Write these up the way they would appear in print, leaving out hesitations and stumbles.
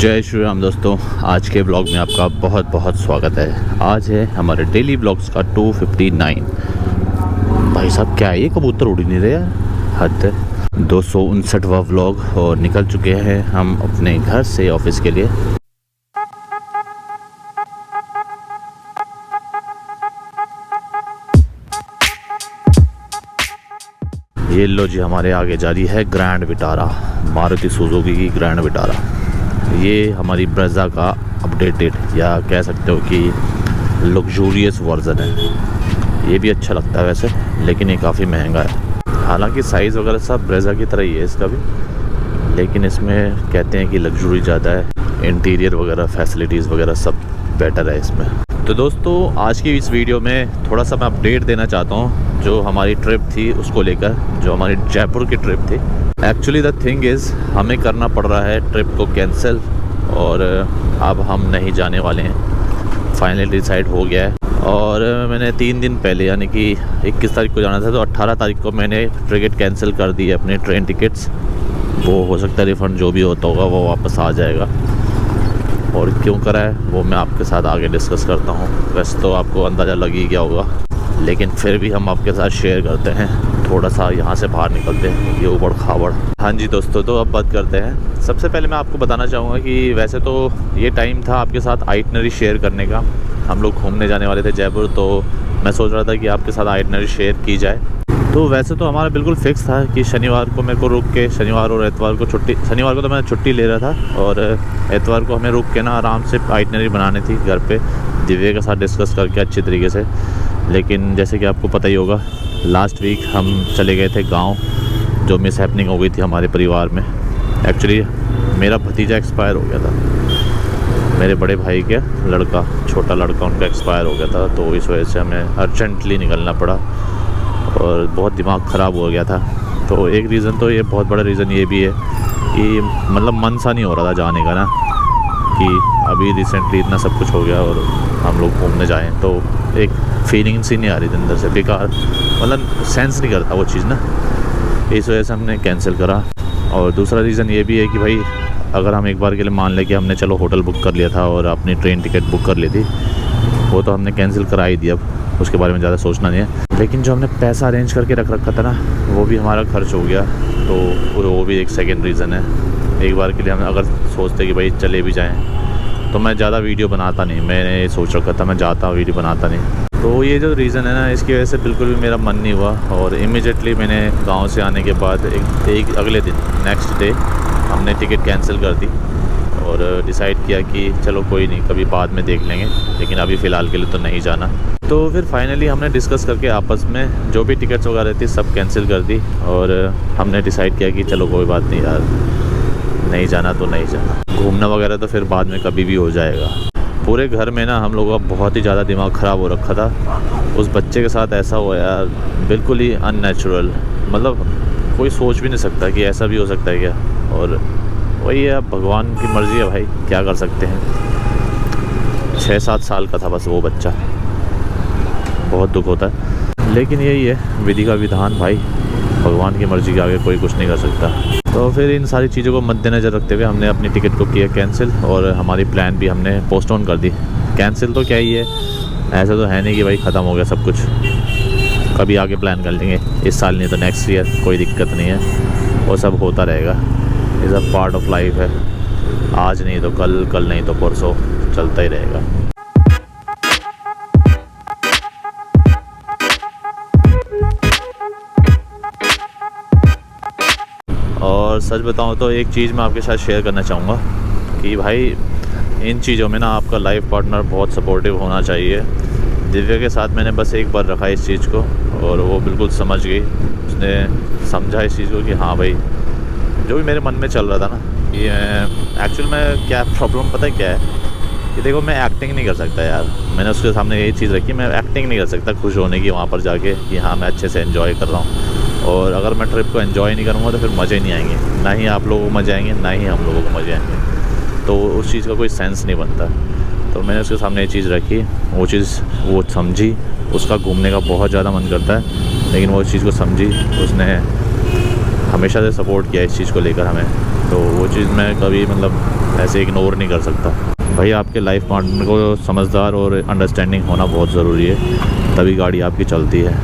जय श्री राम दोस्तों, आज के ब्लॉग में आपका बहुत बहुत स्वागत है। आज है हमारे डेली ब्लॉग्स का 259। भाई साहब क्या है, ये कबूतर उड़ ही नहीं रहे यार, हद है। 259वां व्लॉग और निकल चुके हैं हम अपने घर से ऑफिस के लिए। ये लो जी, हमारे आगे जा रही है ग्रैंड विटारा, मारुति सुजुकी की ग्रैंड विटारा। ये हमारी ब्रेज़ा का अपडेटेड या कह सकते हो कि लग्जूरियस वर्जन है। ये भी अच्छा लगता है वैसे, लेकिन ये काफ़ी महंगा है। हालांकि साइज़ वगैरह सब ब्रेज़ा की तरह ही है इसका भी, लेकिन इसमें कहते हैं कि लग्जूरी ज़्यादा है, इंटीरियर वगैरह फैसिलिटीज़ वगैरह सब बेटर है इसमें। तो दोस्तों, आज की इस वीडियो में थोड़ा सा मैं अपडेट देना चाहता हूँ जो हमारी ट्रिप थी उसको लेकर, जो हमारी जयपुर की ट्रिप थी। एक्चुअली द थिंग इज़, हमें करना पड़ रहा है ट्रिप को कैंसिल और अब हम नहीं जाने वाले हैं। फाइनली डिसाइड हो गया है। और मैंने 3 दिन पहले यानी कि 21 तारीख को जाना था, तो 18 तारीख को मैंने टिकट कैंसिल कर दी है, अपने ट्रेन टिकट्स। वो हो सकता है रिफ़ंड जो भी होता होगा वो वापस आ जाएगा। और क्यों करा है वो मैं आपके साथ आगे डिस्कस करता हूँ। वैसे तो आपको अंदाज़ा लग ही गया होगा, लेकिन फिर भी हम आपके साथ शेयर करते हैं। थोड़ा सा यहाँ से बाहर निकलते हैं, ये उबड़ खाबड़। हाँ जी दोस्तों, तो अब बात करते हैं। सबसे पहले मैं आपको बताना चाहूँगा कि वैसे तो ये टाइम था आपके साथ आइटनरी शेयर करने का। हम लोग घूमने जाने वाले थे जयपुर, तो मैं सोच रहा था कि आपके साथ आइटनरी शेयर की जाए। तो वैसे तो हमारा बिल्कुल फिक्स था कि शनिवार को मेरे को रुक के, शनिवार और एतवार को छुट्टी, शनिवार को तो मैं छुट्टी ले रहा था और एतवार को हमें रुक के ना आराम से आइटनरी बनानी थी घर पे, दिव्या के साथ डिस्कस करके अच्छी तरीके से। लेकिन जैसे कि आपको पता ही होगा, लास्ट वीक हम चले गए थे गांव, जो मिस हैपनिंग हो गई थी हमारे परिवार में। एक्चुअली मेरा भतीजा एक्सपायर हो गया था, मेरे बड़े भाई के लड़का, छोटा लड़का उनका एक्सपायर हो गया था। तो इस वजह से हमें अर्जेंटली निकलना पड़ा और बहुत दिमाग ख़राब हो गया था। तो एक रीज़न तो ये, बहुत बड़ा रीज़न ये भी है कि मतलब मन सा नहीं हो रहा था जाने का ना, कि अभी रिसेंटली इतना सब कुछ हो गया और हम लोग घूमने जाएं, तो एक फीलिंग सी नहीं आ रही थी अंदर से, बेकार, मतलब सेंस नहीं करता वो चीज़ ना। इस वजह से हमने कैंसिल करा। और दूसरा रीज़न ये भी है कि भाई अगर हम एक बार के लिए मान लें कि हमने चलो होटल बुक कर लिया था और अपनी ट्रेन टिकट बुक कर ली थी, वो तो हमने कैंसिल करा ही दी, अब उसके बारे में ज़्यादा सोचना नहीं है। लेकिन जो हमने पैसा अरेंज करके रख रखा था ना, वो भी हमारा खर्च हो गया, तो वो भी एक सेकेंड रीज़न है। एक बार के लिए हम अगर सोचते कि भाई चले भी जाएँ, तो मैं ज़्यादा वीडियो बनाता नहीं। मैंने सोच रखा था मैं जाता वीडियो बनाता नहीं। तो ये जो रीज़न है ना, इसकी वजह से बिल्कुल भी मेरा मन नहीं हुआ। और इमीडिएटली मैंने गांव से आने के बाद एक अगले दिन, नेक्स्ट डे, हमने टिकट कैंसिल कर दी और डिसाइड किया कि चलो कोई नहीं, कभी बाद में देख लेंगे, लेकिन अभी फ़िलहाल के लिए तो नहीं जाना। तो फिर फाइनली हमने डिस्कस करके आपस में जो भी टिकट्स वगैरह थी सब कैंसिल कर दी और हमने डिसाइड किया कि चलो कोई बात नहीं यार, नहीं जाना तो नहीं जाना, घूमना वगैरह तो फिर बाद में कभी भी हो जाएगा। पूरे घर में ना हम लोगों का बहुत ही ज़्यादा दिमाग ख़राब हो रखा था। उस बच्चे के साथ ऐसा हुआ यार, बिल्कुल ही अननेचुरल, मतलब कोई सोच भी नहीं सकता कि ऐसा भी हो सकता है क्या। और वही है, भगवान की मर्ज़ी है भाई, क्या कर सकते हैं। 6-7 साल का था बस वो बच्चा, बहुत दुख होता है, लेकिन यही है विधि का विधान भाई, भगवान की मर्ज़ी के आगे कोई कुछ नहीं कर सकता। तो फिर इन सारी चीज़ों को मद्देनज़र रखते हुए हमने अपनी टिकट को किया कैंसिल और हमारी प्लान भी हमने पोस्टपोन कर दी। कैंसिल तो क्या ही है, ऐसा तो है नहीं कि भाई ख़त्म हो गया सब कुछ, कभी आगे प्लान कर लेंगे, इस साल नहीं तो नेक्स्ट ईयर, कोई दिक्कत नहीं है, वो सब होता रहेगा। Is a part of life है, आज नहीं तो कल, कल नहीं तो परसों, चलता ही रहेगा। और सच बताऊं तो एक चीज़ मैं आपके साथ शेयर करना चाहूँगा कि भाई इन चीज़ों में ना आपका लाइफ पार्टनर बहुत सपोर्टिव होना चाहिए। दिव्या के साथ मैंने बस एक बार रखा इस चीज़ को और वो बिल्कुल समझ गई, उसने समझा इस चीज़ को कि हाँ भाई, जो भी मेरे मन में चल रहा था ना, कि एक्चुअल में क्या प्रॉब्लम पता है क्या है, कि देखो मैं एक्टिंग नहीं कर सकता यार। मैंने उसके सामने यही चीज़ रखी, मैं एक्टिंग नहीं कर सकता खुश होने की वहाँ पर जाके कि हाँ मैं अच्छे से एंजॉय कर रहा हूँ। और अगर मैं ट्रिप को एंजॉय नहीं करूँगा तो फिर मज़े नहीं आएंगे, ना ही आप लोगों को मज़े आएंगे, ना ही हम लोगों को मज़े आएंगे, तो उस चीज़ का कोई सेंस नहीं बनता। तो मैंने उसके सामने ये चीज़ रखी, वो चीज़ वो समझी। उसका घूमने का बहुत ज़्यादा मन करता है, लेकिन वो इस चीज़ को समझी, उसने हमेशा से सपोर्ट किया इस चीज़ को लेकर हमें। तो वो चीज़ मैं कभी मतलब ऐसे इग्नोर नहीं कर सकता भाई। आपके लाइफ पार्टनर को समझदार और अंडरस्टैंडिंग होना बहुत ज़रूरी है, तभी गाड़ी आपकी चलती है।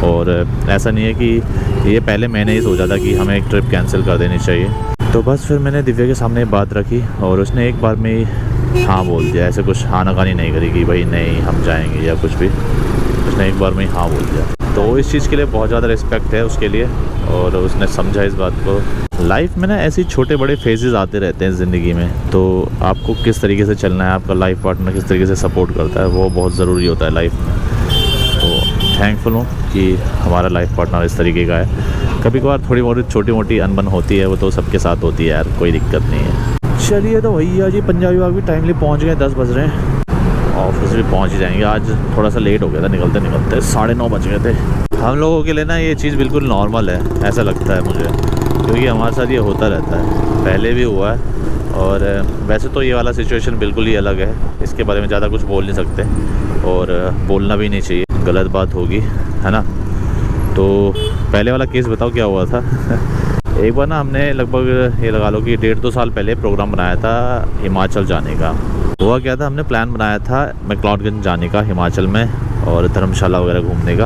और ऐसा नहीं है कि ये पहले मैंने ही सोचा था कि हमें एक ट्रिप कैंसिल कर देनी चाहिए, तो बस फिर मैंने दिव्या के सामने बात रखी और उसने एक बार में ही हाँ बोल दिया। ऐसे कुछ आनाकानी नहीं करी कि भाई नहीं हम जाएंगे या कुछ भी, उसने एक बार में ही हाँ बोल दिया। तो इस चीज़ के लिए बहुत ज़्यादा रिस्पेक्ट है उसके लिए, और उसने समझा इस बात को। लाइफ में ना ऐसे छोटे बड़े फेजेस आते रहते हैं ज़िंदगी में, तो आपको किस तरीके से चलना है, आपका लाइफ पार्टनर किस तरीके से सपोर्ट करता है, वो बहुत ज़रूरी होता है लाइफ में। तो थैंकफुल हूँ कि हमारा लाइफ पार्टनर इस तरीके का है। कभी कभार थोड़ी बहुत छोटी मोटी अनबन होती है, वो तो सबके साथ होती है यार, कोई दिक्कत नहीं है। चलिए तो भैया जी पंजाबी बाग भी टाइमली पहुँच गए, 10 बज रहे हैं। ऑफिस भी पहुँच ही जाएंगे। आज थोड़ा सा लेट हो गया था, निकलते निकलते 9:30 बज गए थे। हम लोगों के लिए ना ये चीज़ बिल्कुल नॉर्मल है, ऐसा लगता है मुझे, क्योंकि हमारे साथ ये होता रहता है, पहले भी हुआ है। और वैसे तो ये वाला सिचुएशन बिल्कुल ही अलग है, इसके बारे में ज़्यादा कुछ बोल नहीं सकते और बोलना भी नहीं चाहिए, गलत बात होगी, है ना। तो पहले वाला केस बताओ क्या हुआ था। एक बार ना हमने लगभग ये लगा लो कि 1.5-2 साल पहले प्रोग्राम बनाया था हिमाचल जाने का। हुआ क्या था, हमने प्लान बनाया था मैक्लोडगंज जाने का हिमाचल में और धर्मशाला वगैरह घूमने का।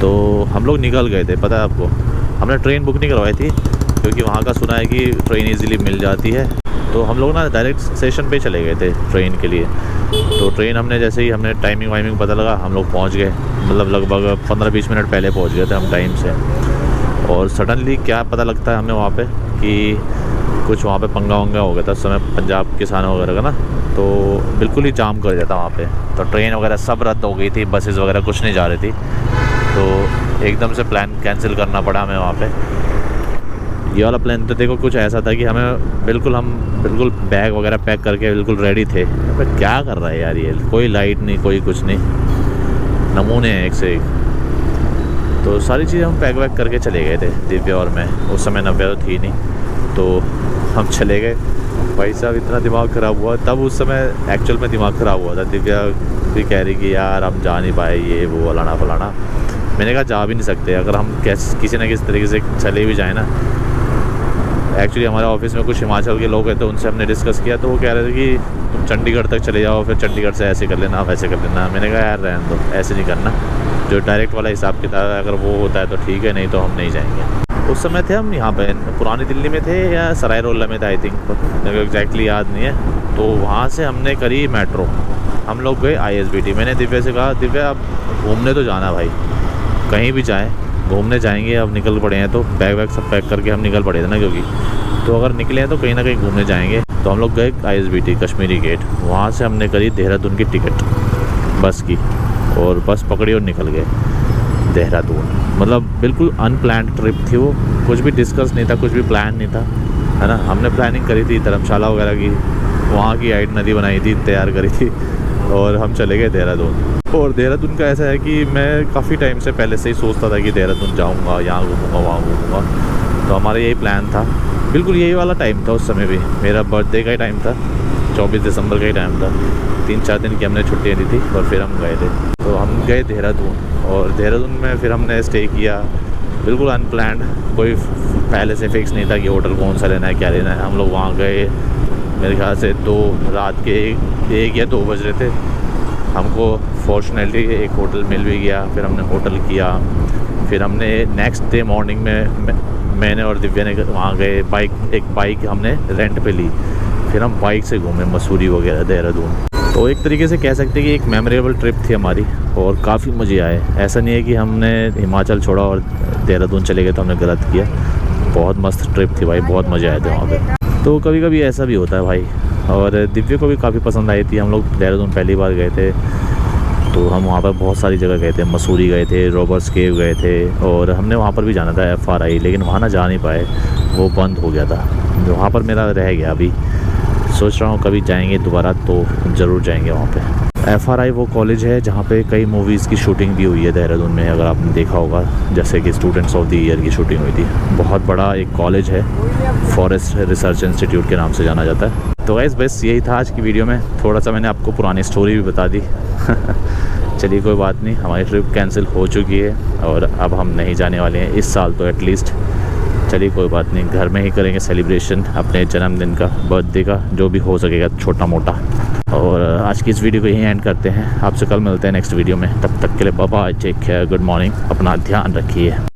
तो हम लोग निकल गए थे, पता है आपको। हमने ट्रेन बुक नहीं करवाई थी क्योंकि वहाँ का सुना है कि ट्रेन इजीली मिल जाती है, तो हम लोग ना डायरेक्ट स्टेशन पे चले गए थे ट्रेन के लिए। तो ट्रेन हमने जैसे ही हमने टाइमिंग वाइमिंग पता लगा, हम लोग पहुँच गए, मतलब लगभग 15-20 मिनट पहले पहुँच गए थे हम टाइम से। और सडनली क्या पता लगता है हमें वहाँ पे कि कुछ वहाँ पे पंगा वंगा हो गया था उस समय पंजाब किसानों वगैरह का ना, तो बिल्कुल ही जाम कर दिया था वहाँ पे। तो ट्रेन वगैरह सब रद्द हो गई थी, बसेस वगैरह कुछ नहीं जा रही थी, तो एकदम से प्लान कैंसिल करना पड़ा हमें वहाँ पे। ये वाला प्लान तो देखो कुछ ऐसा था कि हम बिल्कुल बैग वगैरह पैक करके बिल्कुल रेडी थे। पर क्या कर रहा है यार ये, कोई लाइट नहीं, कोई कुछ नहीं, नमूने हैं एक से एक। तो सारी चीज़ें हम पैक वैक करके चले गए थे, दिव्या और मैं। उस समय नव्या तो थी नहीं, तो हम चले गए। भाई साहब इतना दिमाग ख़राब हुआ तब, उस समय एक्चुअल में दिमाग ख़राब हुआ था। दिव्या भी कह रही कि यार हम जा नहीं पाए, ये वो फलाना फलाना। मैंने कहा जा भी नहीं सकते, अगर हम किसी न किसी तरीके से चले भी जाए ना। एक्चुअली हमारे ऑफिस में कुछ हिमाचल के लोग हैं, तो उनसे हमने डिस्कस किया, तो वो कह रहे थे कि तुम चंडीगढ़ तक चले जाओ, फिर चंडीगढ़ से ऐसे कर लेना वैसे कर लेना। मैंने कहा यार रहने दो, ऐसे नहीं करना, जो डायरेक्ट वाला हिसाब किताब है अगर वो होता है तो ठीक है, नहीं तो हम नहीं जाएंगे। उस समय थे हम यहाँ पे पुरानी दिल्ली में थे या सराय रोला में था, आई थिंक, मेरे को एग्जैक्टली याद नहीं है। तो वहाँ से हमने करी मेट्रो, हम लोग गए ISBT। मैंने दिव्या से कहा दिव्या अब घूमने तो जाना भाई, कहीं भी जाएँ घूमने जाएंगे, अब निकल पड़े हैं तो बैग वैग सब पैक करके हम निकल पड़े थे ना, क्योंकि तो अगर निकले हैं तो कहीं ना कहीं घूमने जाएंगे। तो हम लोग गए ISBT कश्मीरी गेट, वहाँ से हमने करी देहरादून की टिकट बस की, और बस पकड़ी और निकल गए देहरादून। मतलब बिल्कुल अनप्लान्ड ट्रिप थी वो, कुछ भी डिस्कस नहीं था, कुछ भी प्लान नहीं था, है ना। हमने प्लानिंग करी थी धर्मशाला वगैरह की, वहाँ की आइटनरी बनाई थी, तैयार करी थी, और हम चले गए देहरादून। और देहरादून का ऐसा है कि मैं काफ़ी टाइम से पहले से ही सोचता था कि देहरादून जाऊँगा, यहाँ घूमूँगा, वहाँ घूमूँगा। तो हमारा यही प्लान था, बिल्कुल यही वाला टाइम था। उस समय भी मेरा बर्थडे का ही टाइम था, 24 दिसंबर का ही टाइम था। 3-4 दिन की हमने छुट्टियाँ ली थी और फिर हम गए थे। तो हम गए देहरादून, और देहरादून में फिर हमने स्टे किया, बिल्कुल अनप्लान्ड, कोई पहले से फिक्स नहीं था कि होटल कौन सा लेना है, क्या लेना है। हम लोग वहाँ गए, मेरे ख्याल से रात के 1 या 2 बज रहे थे। हमको फॉर्चुनेटली एक होटल मिल भी गया, फिर हमने होटल किया। फिर हमने नेक्स्ट डे मॉर्निंग में मैंने और दिव्या ने वहाँ गए, एक बाइक हमने रेंट पे ली, फिर हम बाइक से घूमे मसूरी वगैरह देहरादून। तो एक तरीके से कह सकते हैं कि एक मेमोरेबल ट्रिप थी हमारी, और काफ़ी मज़े आए। ऐसा नहीं है कि हमने हिमाचल छोड़ा और देहरादून चले गए तो हमने गलत किया, बहुत मस्त ट्रिप थी भाई, बहुत मज़े आए थे वहाँ पे। तो कभी कभी ऐसा भी होता है भाई, और दिव्या को भी काफ़ी पसंद आई थी। हम लोग देहरादून पहली बार गए थे, तो हम वहाँ पर बहुत सारी जगह गए थे, मसूरी गए थे, रॉबर्ट्स केव गए थे, और हमने वहाँ पर भी जाना था FRI, लेकिन वहाँ ना जा नहीं पाए, वो बंद हो गया था। वहाँ पर मेरा रह गया, अभी सोच रहा हूँ कभी जाएंगे दोबारा तो ज़रूर जाएंगे वहाँ पे। FRI वो कॉलेज है जहाँ पे कई मूवीज़ की शूटिंग भी हुई है देहरादून में, अगर आपने देखा होगा, जैसे कि स्टूडेंट्स ऑफ द ईयर की शूटिंग हुई थी। बहुत बड़ा एक कॉलेज है, फॉरेस्ट रिसर्च इंस्टीट्यूट के नाम से जाना जाता है। तो गाइस बस यही था आज की वीडियो में, थोड़ा सा मैंने आपको पुरानी स्टोरी भी बता दी। चलिए कोई बात नहीं, हमारी ट्रिप कैंसिल हो चुकी है और अब हम नहीं जाने वाले हैं इस साल तो एटलीस्ट। चलिए कोई बात नहीं, घर में ही करेंगे सेलिब्रेशन अपने जन्मदिन का, बर्थडे का, जो भी हो सकेगा छोटा मोटा। और आज की इस वीडियो को यहीं एंड करते हैं। आपसे कल मिलते हैं नेक्स्ट वीडियो में। तब तक के लिए bye bye, take care, good morning, अपना ध्यान रखिए।